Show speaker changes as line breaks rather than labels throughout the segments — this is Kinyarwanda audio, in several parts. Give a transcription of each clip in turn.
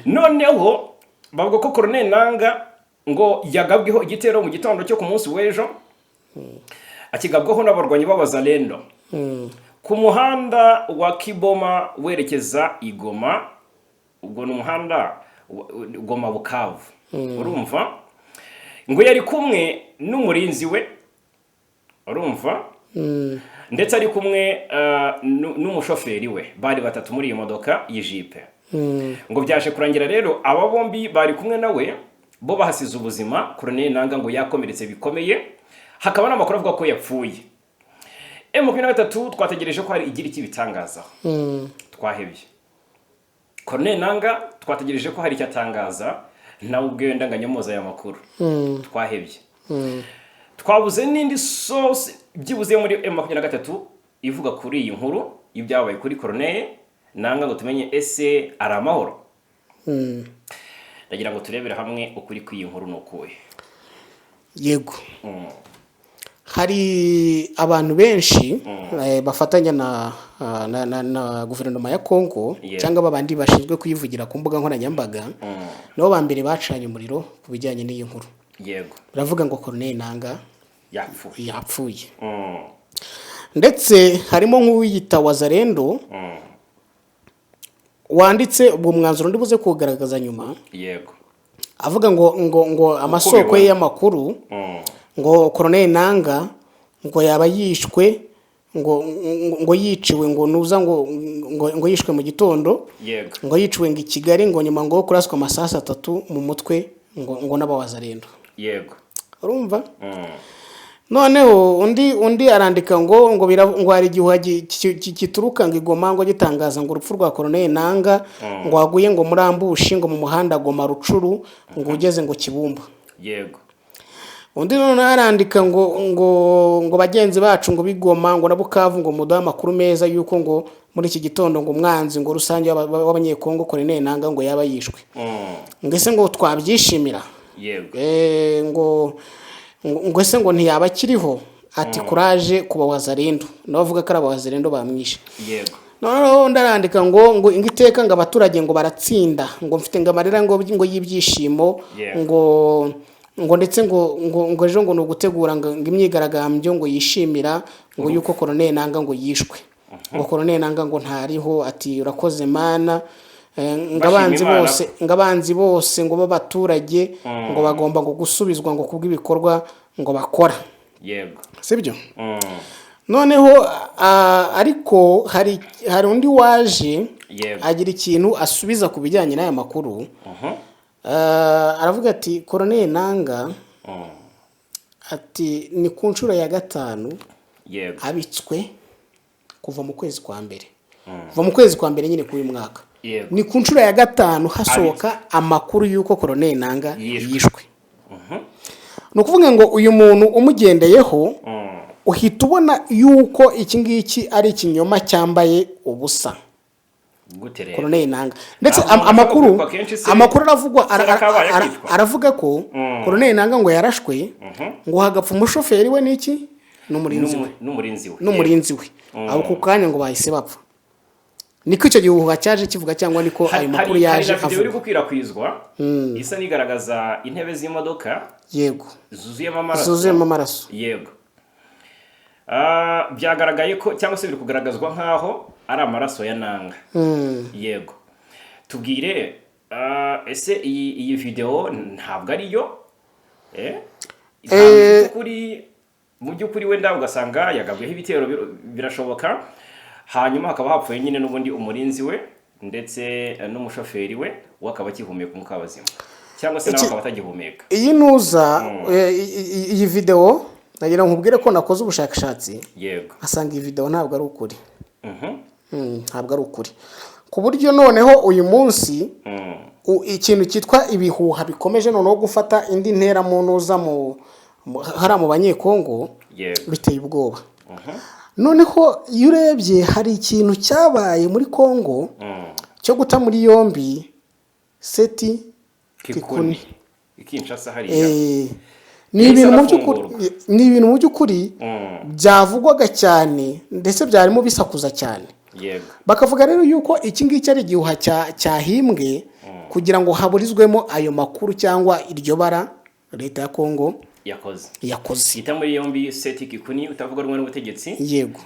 noneho bavuga ko Colonel Nanga ngo yagabweho igitero mu gitondo cyo ku munsi w'ejo akigabwaho n'abarwanyi b'abazalendo ku muhanda wa Kiboma werekeza Igoma. Ubwo ni umuhanda Goma Bukavu. Urumva ngo yari kumwe n'umurinzi we, urumva, ndetse ari kumwe n'umushoferi we, bari batatu muri iyo modoka y'ijipe. Ngo byaje kurangira rero aba bombi bari kumwe nawe bo bahasize ubuzima. Colonel Nanga ngo yakomeretse bikomeye, hakaba n'amakuru avuga ko yapfuye. M23 twategereje ko hari igira iki bitangaza, twahebye. Colonel Nanga twategereje ko hari icyo atangaza, nawe ubwe ndanganyamoza ya makuru, twahebye. Twabuze n'indi source byibuze muri M23 ivuga kuri iyi nkuru y'ibyabaye kuri Colonel Nanga ngo tumenye ese ari amahoro. Ndagira ngo turebere hamwe ukuri kw'iyi nkuru nukuye.
Yego. Hari abantu benshi bafatanya na guverinoma ya Kongo cyangwa babandi bashinzwe kuyivugira ku mbuga nkoranyambaga, nabo bambere bacanye umuriro ku bijyanye n'iyi nkuru.
Yego.
Baravuga ngo Colonel Nanga yapfuye. Ndetse harimo nk'uwiyita Wazalendo wanditse ubwo mwanzuro ndibuze kugaragaza nyuma.
Yego.
Avuga ngo amasoko ye y'amakuru ngo Colonel Nanga ngo yaba yishwe ngo yiciwe ngo nuza ngo yishwe mu gitondo.
Yego.
Ngo yiciwe ngo i Kigali ngo nyuma ngo kuraswa amasasa 3 mu mutwe ngo n'abawazalendo.
Yego.
Urumva? Noneho undi arandika ngo hari igihuha kituruka ngo Igoma ngo gitangaza ngo urupfu rwa Colonel Nanga ngo waguye ngo muri ambushi ngo mu muhanda Goma Rucuru ngo ugeze ngo Kibumba.
Yego.
Undi none arandika ngo bagenzi bacu ngo bigoma ngo na Bukavu ngo mudaha makuru meza yuko ngo muri iki gitondo ngo umwanzi ngo rusange w'abanyekongo Colonel Nanga ngo yaba yishwe. Ngese ngo twabyishimira.
Yego.
Ngo ese ngo ntiyaba kiriho ati courage kuba Wazalendo, navuga ko Wazalendo bamwishe.
Yego.
Noneho ndarandika ngo ingiteka ngo abaturage ngo baratsinda ngo mfite ngamarira ngo y'ibyishimo ngo ndetse ngo ejo ngo nugutegura ngo imyigaragambyo ngo yishimira ngo yuko Colonel Nanga ngo yishwe. Ngo Colonel Nanga ngo ntariho ati urakoze mana. Ngabanzi bose ngo babaturage ngo bagomba ngo gusubizwa ngo kubw'ibikorwa ngo bakora.
Yego.
Sibyo? Noneho ariko hari undi waje agira ikintu asubiza ku bijyanye n'aya makuru. Aravuga ati Colonel Nanga ati ni ku nshuro ya 5 abitswe kuva mu kwezi kwa mbere. Kuva mu kwezi kwa mbere nyine k'uyu mwaka. Ni ku nshuro ya 5 hasohoka amakuru yuko Colonel Nanga yishwe. Nukuvuga ngo uyu muntu umugendeyeho uhita ubona yuko iki ngiki ari ikinyoma cyambaye ubusa. Colonel Nanga ndetse amakuru aravuga ko Colonel Nanga ngo yarashwe ngo hagapfa umushoferi we n'iki n'umurinzi we abo ku kanya ngo bahise bapfa. Niko icyo gihuha cyaje kivuga cyangwa niko ayo makuru yaje avuga.
Hari gukwirakwizwa isa nigaragaza intebe z'imodoka.
Yego.
Zuzuyemo amaraso. Yego. Byagaragaye ko cyangwa se biri kugaragazwa nkaho ari amaraso ya Nanga. Yego. Tubwire ese iyi video ntabwo ari yo? Mu by'ukuri wenda ugasanga yagabweho ibitero birashoboka. Hanyuma hakaba hapfuye nyine n'ubundi umurinzi we ndetse n'umushoferi we wakaba kihumeka umukabazima cyangwa se nawe akaba atagihumeka. Iyi
nuza iyi video nagira nkubwire ko nakoze ubushakashatsi.
Yego.
Asanga iyi video ntabwo ari ukuri. Ntabwo ari ukuri. Ku buryo noneho uyu munsi ikintu cyitwa ibihuha bikomeje noneho gufata indi ntera mu nuza mu banyekongo biteye ubwoba. Noneho iyo urebye hari ikintu cyabaye muri Kongo cyo guta muri yombi Seti Kikuni.
Kinshasa hariya.
Ni ibintu mu by'ukuri byavugwaga cyane ndetse byarimo bisakuza cyane.
Yego.
Bakavuga rero yuko iki ngiki ari igihuha cyahimbwe kugira ngo haburizwemo ayo makuru cyangwa iryo bara leta ya Kongo yakoze
ita muri yombi Seth Kikuni utavuga rumwe n'ubutegetsi.
Yego.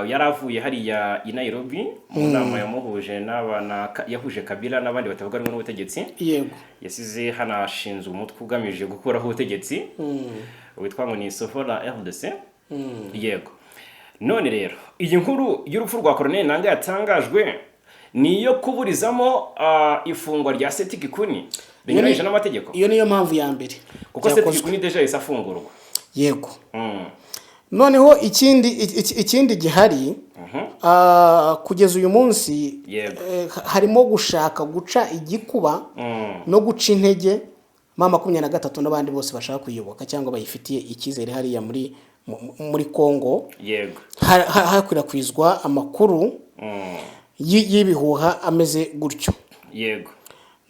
Yaravuye hariya i Nairobi mu nama yamuhuje n'abana yahuje Kabila n'abandi batavuga rumwe n'ubutegetsi.
Yego.
Yasize hanashinzwe umutwe ugamije gukuraho ubutegetsi witwa ngo ni Sofola RDC. Yego. None rero iyi nkuru y'urupfu rwa Colonel Nanga yatangajwe niyo kuburizamo ifungwa rya Seth Kikuni binyuranyije n'amategeko.
Iyo niyo mpamvu ya mbere
kuko Seth Kikuni deja yasafungurwa.
Yego. Noneho ikindi gihari kugeza uyu munsi harimo gushaka guca igikuba no guca intege mama 23 n'abandi bose bashaka kuyoboka cyangwa bayifitiye icyizere hariya muri Kongo.
Yego.
Hakwirakwizwa amakuru y'ibihuha ameze gutyo.
Yego.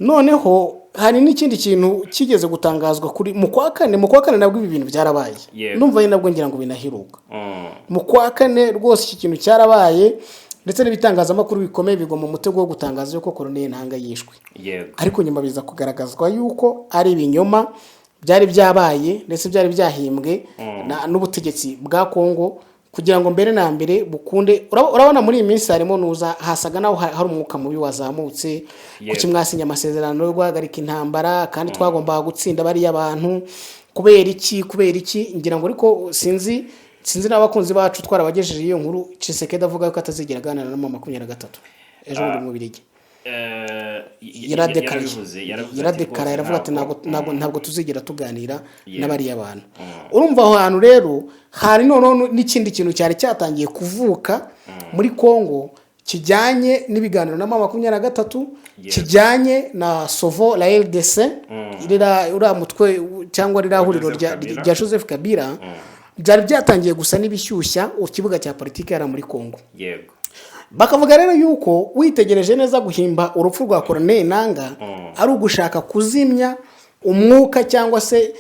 Noneho hari n'ikindi kintu kigeze gutangazwa kuri mu kwa kane nabwo ibi bintu byarabaye. Numva nabwo ngira ngo binahiruka. Mu kwa kane rwose iki kintu cyarabaye ndetse n'ibitangazamakuru bikomeye bigwa mu mutego wo gutangaza yuko Colonel Nanga yishwe.
Yego.
Ariko nyuma biza kugaragazwa yuko ari ibinyoma byari byabaye ndetse byari byahimbwe n'ubutegetsi bwa Kongo kugira ngo mbere na mbere bukunde. Urabona muri iyi minsi harimo nuza hasaga naho hari umwuka mubi wazamutse kuki mwasinya amasezerano yo guhagarika intambara kandi twagombaga gutsinda bari abantu kubera iki ngira ngo ariko sinzi n'abakunzi bacu twarabagejeje iyo nkuru Tshisekedi avuga ko atazigera ganana na mama 23 ejo mu Birigi. Yaradekara yaravuga ati ntabwo tuzigera tuganira n'abari abantu. Urumva aho hantu rero hari none n'ikindi kintu cyari cyatangiye kuvuka muri Kongo kijyanye n'ibiganiro na mama 23 kijyanye na Sovo la RDC ura mutwe cyangwa rirahuriro rya Joseph Kabila byari byatangiye gusa n'ibishyushya ukibuga cya politiki yara muri Kongo.
Yego.
Bakavuga rero yuko witegereje neza guhimba urupfu rwa Colonel Nanga ari ugushaka kuzimya umwuka cyangwa se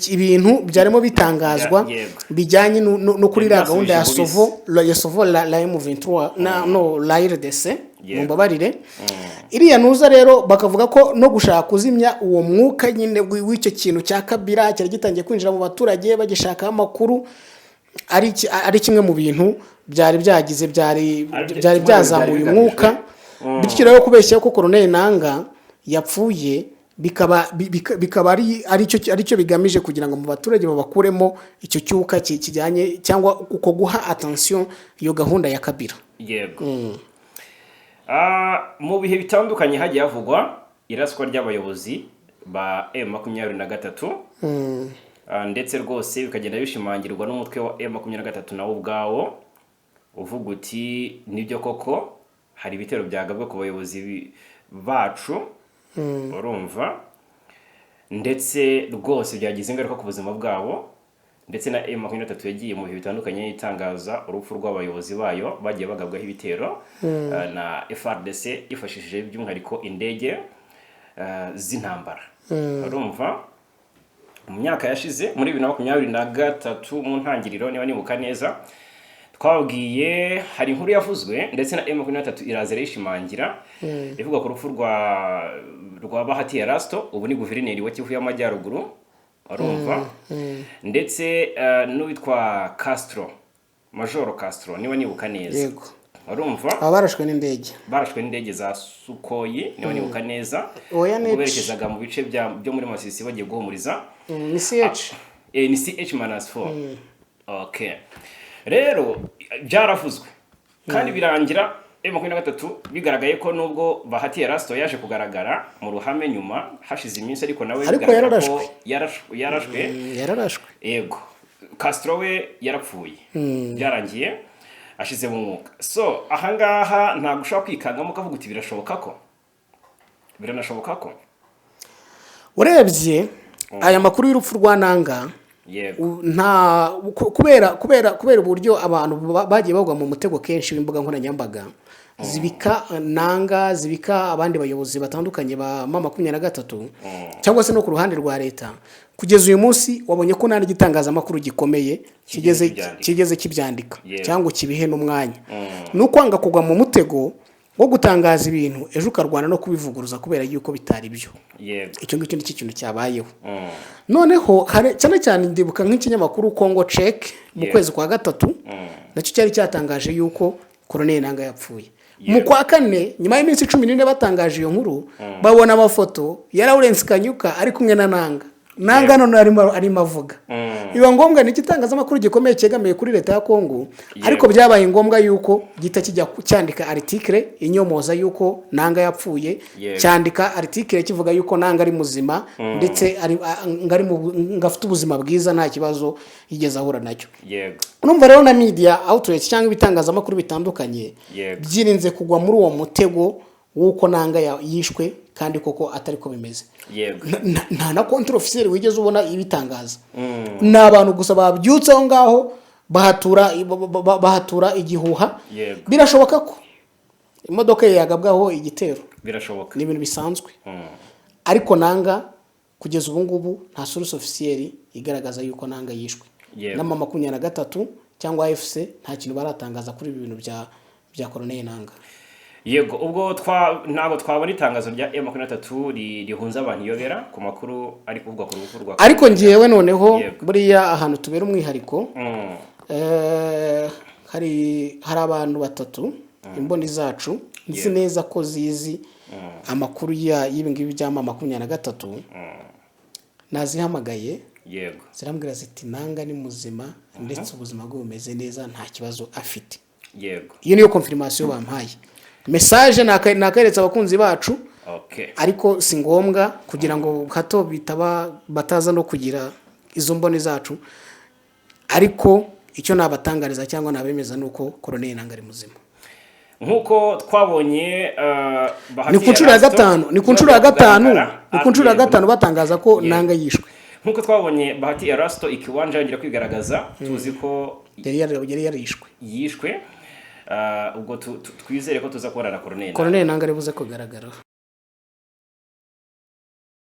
ibintu byarimo bitangazwa bijyanye no kuri gahunda ya Sovo la M23 la RDC mumbabarire. Iriya nuza rero bakavuga ko no gushaka kuzimya uwo mwuka nyine w'icyo kintu cya Kabila cyari gitangiye kwinjira mu baturage bagishaka amakuru ari kimwe mu bintu byari byazamuye umwuka. Bityo rero kubeshya ko Colonel Nanga yapfuye bikaba ari cyo bigamije kugira ngo mu baturage babakuremo icyo cyuka kijyanye cyangwa uko guha attention iyo gahunda ya Kabila.
Yego. Mu bihe bitandukanye hagiye havugwa iraswa ry'abayobozi ba M23 ndetse rwose bikagenda bishimangirwa n'umutwe wa M23 nawo ubwawo uvuga uti nibyo koko hari ibitero byagabwe ku bayobozi bacu urumva ndetse rwose byagize ingaruka ku buzima bwabo ndetse na M23 yagiye mu bihe bitandukanye itangaza urupfu rw'abayobozi bayo bagiye bagabwaho ibitero na FARDC ifashishije by'umwihariko indege z'intambara. Urumva mu myaka yashize muri 2023 mu ntangiriro niba nibuka neza twabwiye hari inkuru yavuzwe ndetse na M23 irazera ishimangira ivuga ku rupfu rwa Bahati Erasto ubu ni guverineri wa Kivu y'Amajyaruguru urumva ndetse n'uwitwa Castro Major Castro niba nibuka neza.
Yego.
Urumva
barashwe n'indege za Sukhoi niba nibuka neza berekezaga mu bice byo muri Masisi bagiye guhumuriza ni CH
ni CH-4. Okay. Rero byaravuzwe kandi birangira M23 bigaragaye ko nubwo Bahati Erasto yaje kugaragara mu ruhame nyuma hashize iminsi ariko nawe yararashwe. Yego. Castro we yarapfuye byarangiye ashize mu mwuka. So ahangaha nta gushaka kwikangamo kavuga uti biranashoboka ko
urebye aya makuru y'urupfu rwa Nanga nta kubera uburyo abantu bagiye bagwa mu mutego kenshi w'imbuga nkoranyambaga zibika Nanga zibika abandi bayobozi batandukanye ba mama 23 cyangwa se no ku ruhande rwa leta kugeza uyu munsi wabonye ko nari gitangazamakuru gikomeye kigeze kibyandika cyangwa kibihe n'umwanya no kwanga kugwa mu mutego wo gutangaza ibintu ejo ukarwana no kubivuguruza kubera yuko bitari byo. Icyo ngicyo ni ikintu cyabayeho. Noneho cyane cyane ndibuka nk'ikinyamakuru Congo Check mu kwezi kwa gatatu nacyo cyari cyatangaje yuko Colonel Nanga yapfuye. Mu kwa kane nyuma y'iminsi 14 batangaje iyo nkuru babona amafoto ya Lawrence Kanyuka ari kumwe na Nanga none arimo avuga. Biba ngombwa ni igitangazamakuru gikomeye cyegamiye kuri leta ya Kongo, ariko byabaye ngombwa yuko gita kijya cyandika article inyomoza yuko Nanga yapfuye, cyandika article kivuga yuko Nanga ari muzima ndetse ngafite ubuzima bwiza nta kibazo yigeze ahura nacyo. Urumva rero na media outlets cyangwa ibitangazamakuru bitandukanye byirinze kugwa muri uwo mutego wuko Nanga yishwe kandi koko atari ko bimeze. Nta na control officiel wigeze ubona ibitangaza. N'abantu gusa babyutse aho ngaho bahatura igihuha. Birashoboka ko imodoka yagabwaho igitero, birashoboka, ni ibintu bisanzwe. Ariko Nanga kugeza ubu ngubu nta source officiel igaragaza yuko Nanga yishwe. Na mama 23 cyangwa AFC nta kintu baratangaza kuri ibi bintu bya Colonel Nanga.
Yego, ubwo ntabwo twabona itangazo rya M23 rihunza abantu yobera ku makuru ari kuvuga ku rufu rwa.
Ariko ngiyewe noneho buriya ahantu tubera umwihariko hari abantu batatu imboni zacu nzi neza ko zizi amakuru y'ibingibi bya mama 23 nazihamagaye.
Yego,
zirambwira ziti Nanga ni muzima ndetse ubuzima bwe bumeze neza nta kibazo afite.
Yego,
iyo niyo confirmation bampaye. Message nakaretsa abakunzi bacu. Ariko si ngombwa kugira ngo hato bitaba bataza no kugira izo mboni zacu, ariko icyo nabatangariza cyangwa nabemeza nuko Colonel Nanga ari muzima.
Nkuko twabonye
ni kunshuro ya gatanu batangaza ko Nanga yishwe.
Nkuko twabonye Bahati Erasto ikiwanja yongera kwigaragaza tuzi ko
yari yishwe.
Ubwo twizere ko tuza kubona na
Colonel Nanga ari buze kugaragara.